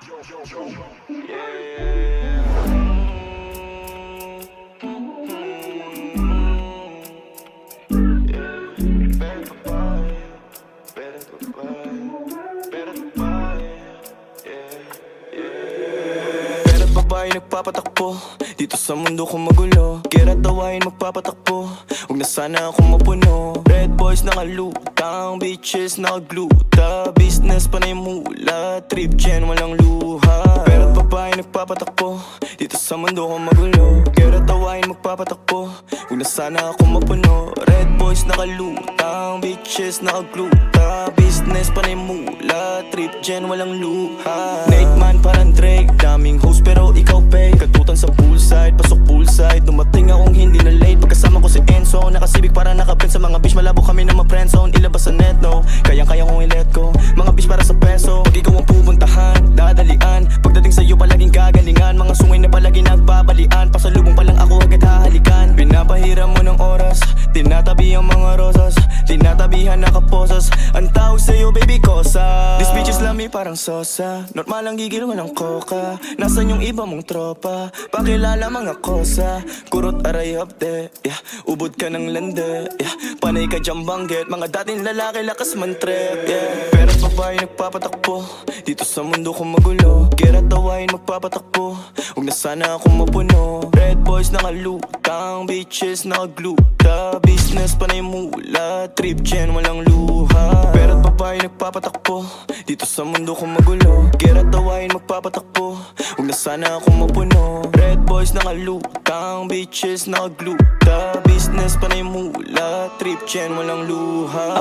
Pera't babae nagpapatakbo dito sa mundo ko magulo. Kira't tawain magpapatakbo, huwag na sana akong mapuno. Red boys nakalutang, bitches nakagluta. Business pa na yung hula, trip gen walang luha. Pera't babae nagpapatakbo dito sa mundo ko magulo. Kira't tawain magpapatakbo, huwag na sana akong mapuno. Red boys nakalutang, bitches nakagluta. Business pa na yung hula, trip gen walang luha. Nate man parang Drake, daming host pero ikaw pay. Katutan sa poolside, pasok poolside. Dumating akong hindi na late, pagkasama ko si Enzo. Nakasibig para nakapin sa mga bitch, malabo kami na ma-friendzone. Ilabas sa net no, kayang-kaya kong i-let go. Mga bitch para sa peso, pag ikaw ang pupuntahan, dadalian. Pagdating sa'yo palaging kagalingan, mga sungay na palagi nagbabalian. Pasalubong pa lang ako agad hahalikan. Pinapahiram mo ng oras, tinatabi ang mga rosas, tinatabihan nakaposas. Ang tawag sa'yo baby kosa. These bitches love me parang sosa, normal lang gigil walang koka. Nasaan yung iba mong tropa, pakilala mga kosa. Kurot aray hapde, yeah. Ubod ka ng lande, yeah. Panay ka dyan banggit, mga dating lalaki lakas man trip, yeah. Pera't babae nagpapatakbo dito sa mundo ko magulo. Kira't tawain magpapatakbo, huwag na sana akong mapuno. Red boys nakalutang, bitches nakagluta. Business pa na yung hula, trip gen walang luha. Pera't babae nagpapatakbo dito sa mundo ko magulo. Kira't tawain magpapatakbo, huwag na sana akong mapuno. Red boys nakalutang, bitches nakagluta. Business pa na yung hula, trip gen walang luha.